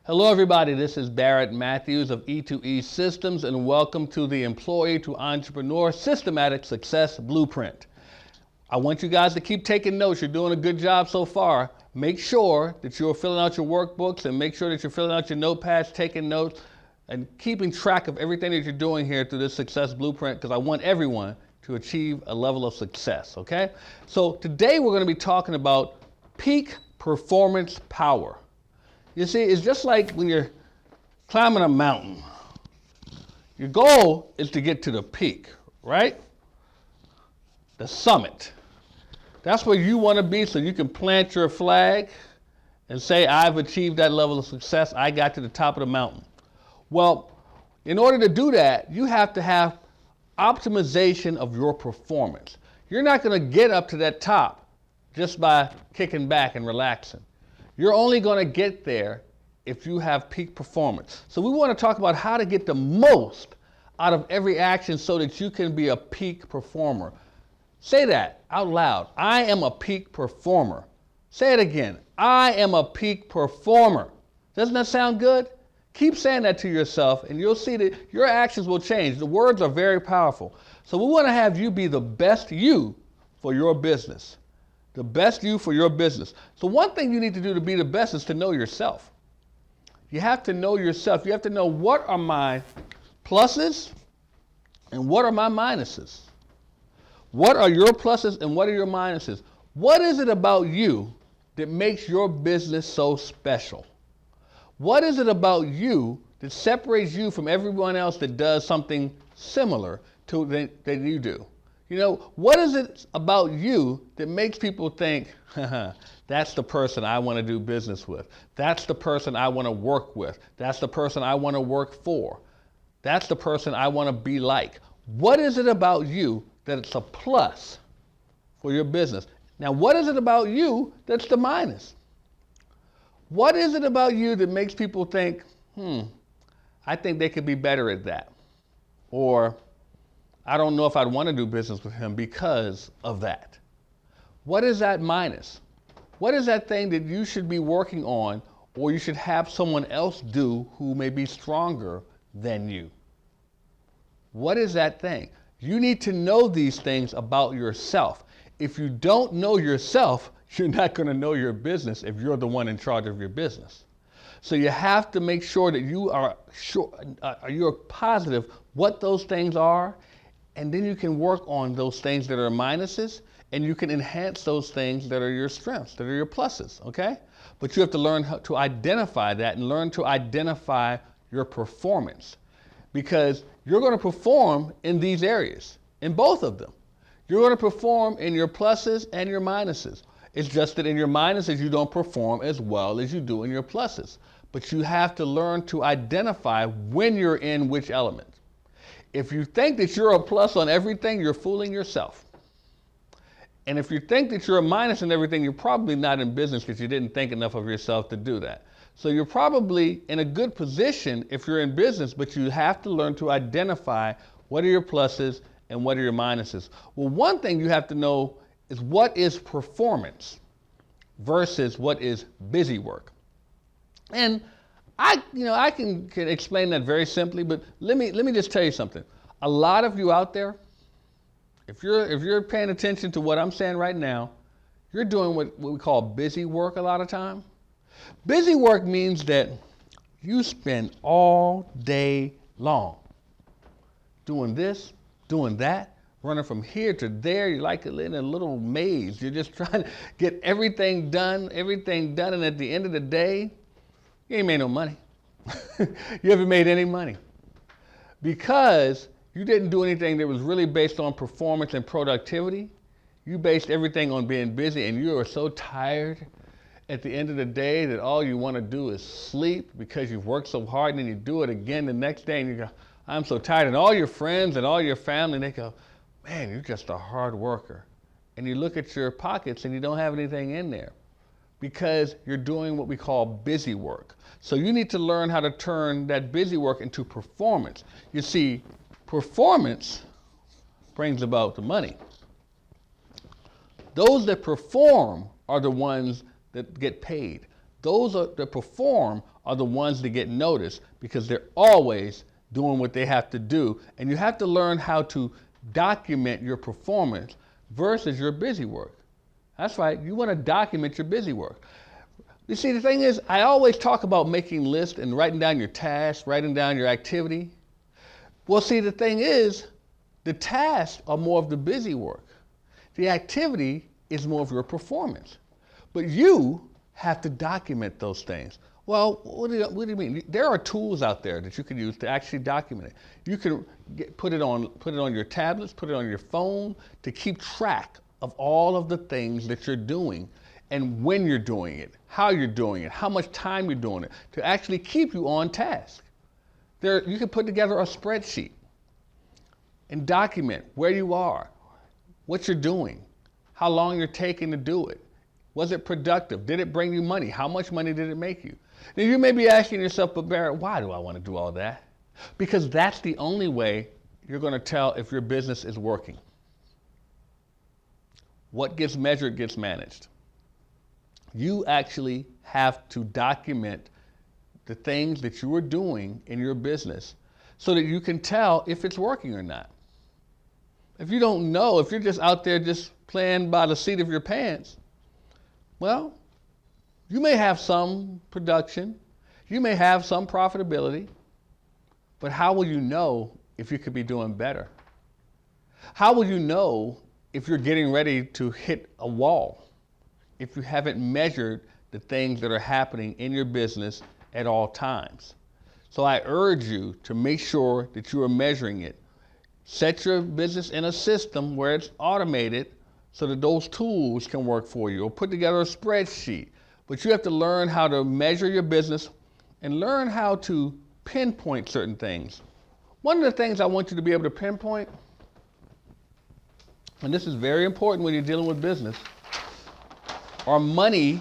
Hello everybody, this is Barrett Matthews of E2E Systems and welcome to the Employee to Entrepreneur Systematic Success Blueprint. I want you guys to keep taking notes. You're doing a good job so far. Make sure that you're filling out your workbooks and make sure that you're filling out your notepads, taking notes, and keeping track of everything that you're doing here through this Success Blueprint because I want everyone to achieve a level of success, okay? So today we're going to be talking about peak performance power. You see, it's just like when you're climbing a mountain. Your goal is to get to the peak, right? The summit. That's where you want to be so you can plant your flag and say, I've achieved that level of success. I got to the top of the mountain. Well, in order to do that, you have to have optimization of your performance. You're not going to get up to that top just by kicking back and relaxing. You're only going to get there if you have peak performance. So we want to talk about how to get the most out of every action so that you can be a peak performer. Say that out loud. I am a peak performer. Say it again. I am a peak performer. Doesn't that sound good? Keep saying that to yourself and you'll see that your actions will change. The words are very powerful. So we want to have you be the best you for your business. The best you for your business. So one thing you need to do to be the best is to know yourself. You have to know yourself. You have to know what are my pluses and what are my minuses. What are your pluses and what are your minuses? What is it about you that makes your business so special? What is it about you that separates you from everyone else that does something similar to that you do? You know, what is it about you that makes people think, that's the person I want to do business with. That's the person I want to work with. That's the person I want to work for. That's the person I want to be like. What is it about you that it's a plus for your business? Now, what is it about you that's the minus? What is it about you that makes people think, I think they could be better at that? Or, I don't know if I'd want to do business with him because of that. What is that minus? What is that thing that you should be working on or you should have someone else do who may be stronger than you? What is that thing? You need to know these things about yourself. If you don't know yourself, you're not going to know your business if you're the one in charge of your business. So you have to make sure that you are sure, you're positive what those things are. And then you can work on those things that are minuses and you can enhance those things that are your strengths, that are your pluses, okay? But you have to learn how to identify that and learn to identify your performance because you're going to perform in these areas, in both of them. You're going to perform in your pluses and your minuses. It's just that in your minuses, you don't perform as well as you do in your pluses. But you have to learn to identify when you're in which element. If you think that you're a plus on everything, you're fooling yourself. And if you think that you're a minus on everything, you're probably not in business because you didn't think enough of yourself to do that. So you're probably in a good position if you're in business, but you have to learn to identify what are your pluses and what are your minuses. Well, one thing you have to know is what is performance versus what is busy work. And I can explain that very simply, but let me just tell you something. A lot of you out there, if you're paying attention to what I'm saying right now, you're doing what we call busy work a lot of time. Busy work means that you spend all day long doing this, doing that, running from here to there. You're like in a little maze. You're just trying to get everything done, and at the end of the day, you ain't made no money. You haven't made any money because you didn't do anything that was really based on performance and productivity. You based everything on being busy and you are so tired at the end of the day that all you want to do is sleep because you've worked so hard and then you do it again the next day and you go, I'm so tired. And all your friends and all your family, they go, man, you're just a hard worker. And you look at your pockets and you don't have anything in there because you're doing what we call busy work. So you need to learn how to turn that busy work into performance. You see, performance brings about the money. Those that perform are the ones that get paid. Those that perform are the ones that get noticed because they're always doing what they have to do. And you have to learn how to document your performance versus your busy work. That's right, you want to document your busy work. You see, the thing is, I always talk about making lists and writing down your tasks, writing down your activity. Well, see, the thing is, the tasks are more of the busy work. The activity is more of your performance. But you have to document those things. Well, what do you mean? There are tools out there that you can use to actually document it. You can put it on your tablets, put it on your phone to keep track of all of the things that you're doing and when you're doing it, how you're doing it, how much time you're doing it, to actually keep you on task. You can put together a spreadsheet and document where you are, what you're doing, how long you're taking to do it. Was it productive? Did it bring you money? How much money did it make you? Now you may be asking yourself, but Barrett, why do I want to do all that? Because that's the only way you're going to tell if your business is working. What gets measured gets managed. You actually have to document the things that you are doing in your business so that you can tell if it's working or not. If you don't know, if you're just out there just playing by the seat of your pants, well, you may have some production, you may have some profitability, but how will you know if you could be doing better? How will you know if you're getting ready to hit a wall if you haven't measured the things that are happening in your business at all times? So I urge you to make sure that you are measuring it. Set your business in a system where it's automated so that those tools can work for you, or put together a spreadsheet. But you have to learn how to measure your business and learn how to pinpoint certain things. One of the things I want you to be able to pinpoint, and this is very important when you're dealing with business, are money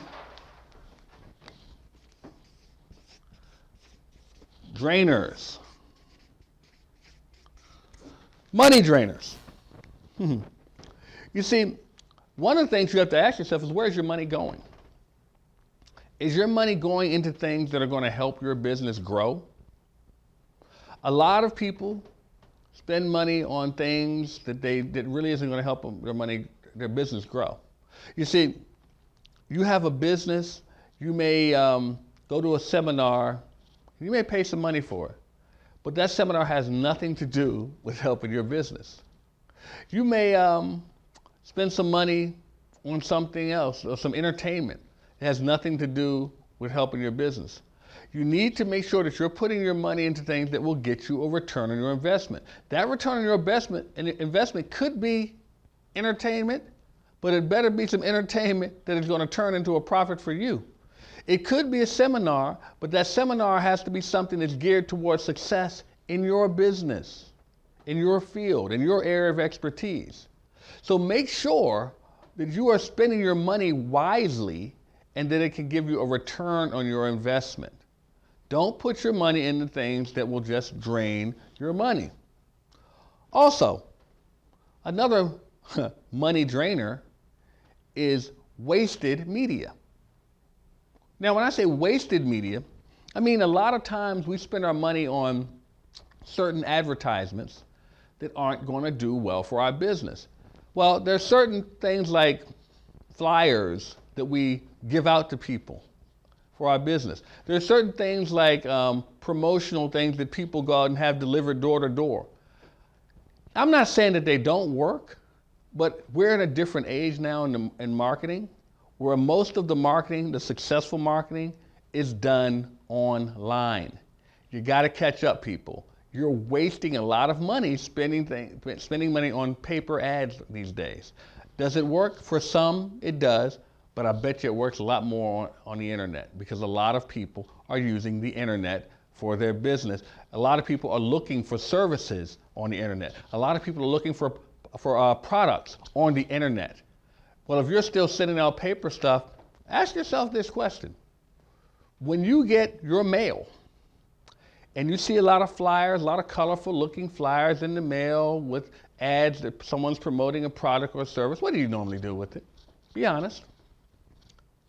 drainers. Money drainers. You see, one of the things you have to ask yourself is, where's your money going? Is your money going into things that are going to help your business grow? A lot of people spend money on things that really isn't going to help their business grow. You see, you have a business, you may go to a seminar, you may pay some money for it, but that seminar has nothing to do with helping your business. You may spend some money on something else, or some entertainment. It has nothing to do with helping your business. You need to make sure that you're putting your money into things that will get you a return on your investment. That return on your investment could be entertainment, but it better be some entertainment that is going to turn into a profit for you. It could be a seminar, but that seminar has to be something that's geared towards success in your business, in your field, in your area of expertise. So make sure that you are spending your money wisely and that it can give you a return on your investment. Don't put your money into things that will just drain your money. Also, another money drainer is wasted media. Now, when I say wasted media, I mean a lot of times we spend our money on certain advertisements that aren't going to do well for our business. Well, there's certain things like flyers that we give out to people for our business. There's certain things like promotional things that people go out and have delivered door to door. I'm not saying that they don't work, but we're in a different age now in marketing, where most of the marketing, the successful marketing, is done online. You got to catch up, people. You're wasting a lot of money spending money on paper ads these days. Does it work? For some, it does, but I bet you it works a lot more on the internet, because a lot of people are using the internet for their business. A lot of people are looking for services on the internet. A lot of people are looking for products on the internet. Well, if you're still sending out paper stuff, ask yourself this question. When you get your mail and you see a lot of flyers, a lot of colorful looking flyers in the mail with ads that someone's promoting a product or a service, what do you normally do with it? Be honest.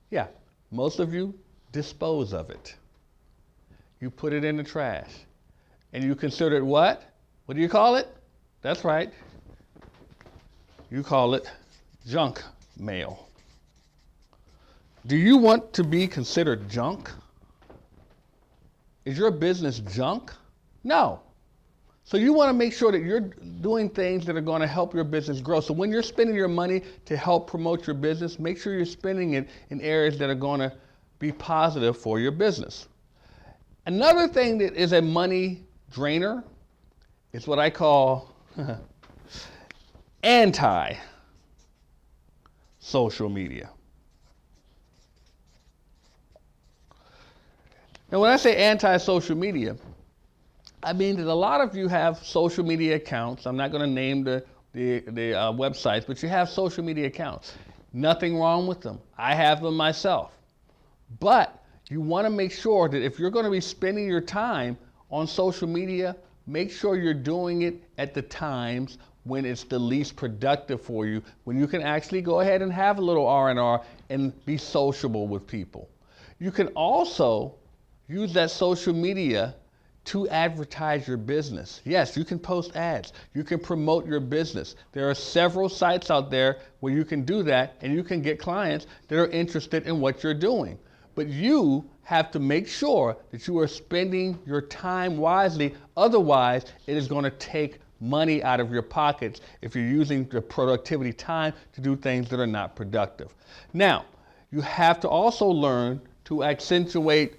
Yeah, most of you dispose of it. you put it in the trash. And you consider it what? What do you call it? That's right. You call it junk mail. Do you want to be considered junk? Is your business junk? No. So you want to make sure that you're doing things that are going to help your business grow. So when you're spending your money to help promote your business, make sure you're spending it in areas that are going to be positive for your business. Another thing that is a money drainer is what I call anti-social media. Now, when I say anti-social media, I mean that a lot of you have social media accounts. I'm not going to name the websites, but you have social media accounts. Nothing wrong with them. I have them myself. But you want to make sure that if you're going to be spending your time on social media, make sure you're doing it at the times when it's the least productive for you, when you can actually go ahead and have a little R&R and be sociable with people. You can also use that social media to advertise your business. Yes, you can post ads. You can promote your business. There are several sites out there where you can do that, and you can get clients that are interested in what you're doing. But you have to make sure that you are spending your time wisely. Otherwise, it is going to take money out of your pockets if you're using the productivity time to do things that are not productive. Now, you have to also learn to accentuate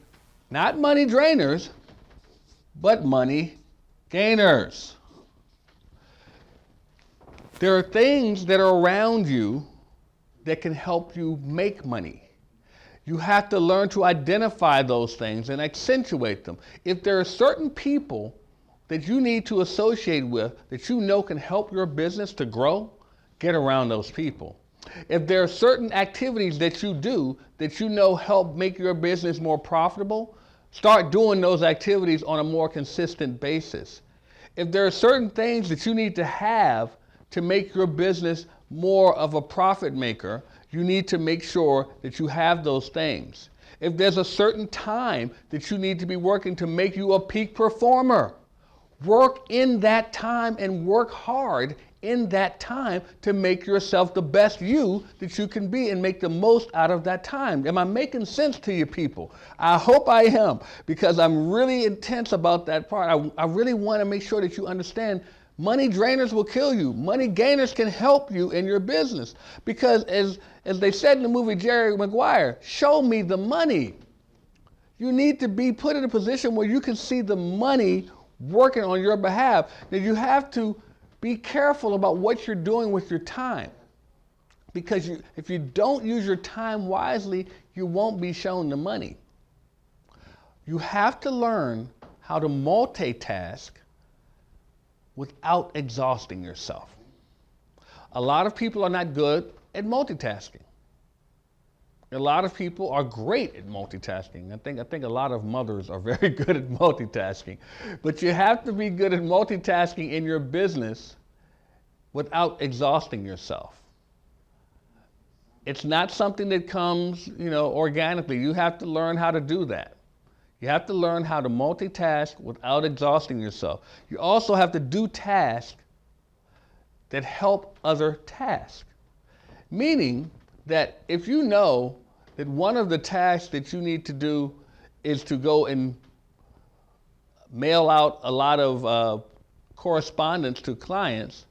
not money drainers, but money gainers. There are things that are around you that can help you make money. You have to learn to identify those things and accentuate them. If there are certain people that you need to associate with that you know can help your business to grow, get around those people. If there are certain activities that you do that you know help make your business more profitable, start doing those activities on a more consistent basis. If there are certain things that you need to have to make your business more of a profit maker, you need to make sure that you have those things. If there's a certain time that you need to be working to make you a peak performer, work in that time and work hard in that time to make yourself the best you that you can be and make the most out of that time. Am I making sense to you people? I hope I am, because I'm really intense about that part. I really want to make sure that you understand money drainers will kill you. Money gainers can help you in your business. Because as they said in the movie Jerry Maguire, show me the money. You need to be put in a position where you can see the money working on your behalf. Now you have to be careful about what you're doing with your time. Because if you don't use your time wisely, you won't be shown the money. You have to learn how to multitask without exhausting yourself. A lot of people are not good at multitasking. A lot of people are great at multitasking. I think a lot of mothers are very good at multitasking. But you have to be good at multitasking in your business without exhausting yourself. It's not something that comes, organically. You have to learn how to do that. You have to learn how to multitask without exhausting yourself. You also have to do tasks that help other tasks. Meaning that if you know that one of the tasks that you need to do is to go and mail out a lot of correspondence to clients,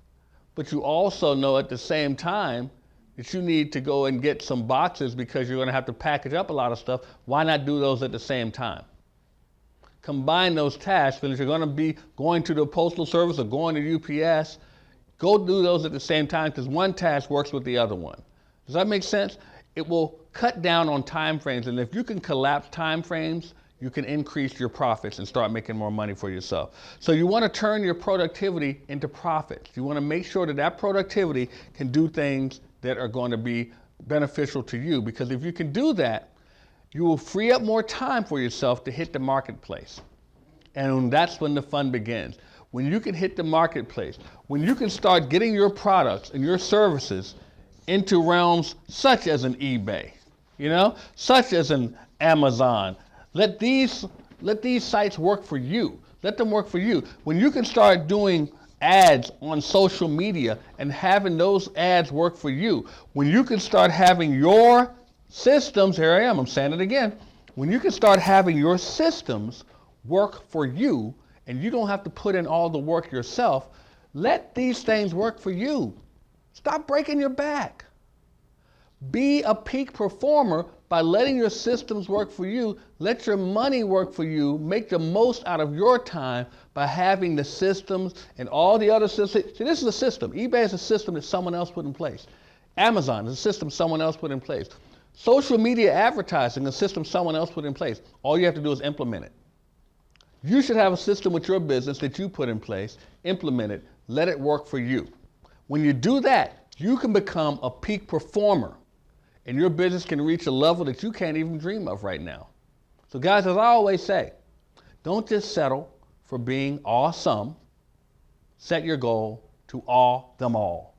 but you also know at the same time that you need to go and get some boxes because you're going to have to package up a lot of stuff, why not do those at the same time? Combine those tasks, and if you're going to be going to the Postal Service or going to UPS, go do those at the same time because one task works with the other one. Does that make sense? It will cut down on time frames, and if you can collapse time frames, you can increase your profits and start making more money for yourself. So you want to turn your productivity into profits. You want to make sure that that productivity can do things that are going to be beneficial to you, because if you can do that, you will free up more time for yourself to hit the marketplace. And that's when the fun begins. When you can hit the marketplace, when you can start getting your products and your services into realms such as an eBay, such as an Amazon. Let these let these sites work for you. Let them work for you. When you can start doing ads on social media and having those ads work for you, when you can start having your systems, here I am, I'm saying it again, when you can start having your systems work for you and you don't have to put in all the work yourself, let these things work for you. Stop breaking your back. Be a peak performer by letting your systems work for you. Let your money work for you. Make the most out of your time by having the systems and all the other systems. See, this is a system. eBay is a system that someone else put in place. Amazon is a system someone else put in place. Social media advertising is a system someone else put in place. All you have to do is implement it. You should have a system with your business that you put in place, implement it, let it work for you. When you do that, you can become a peak performer and your business can reach a level that you can't even dream of right now. So guys, as I always say, don't just settle for being awesome. Set your goal to awe them all.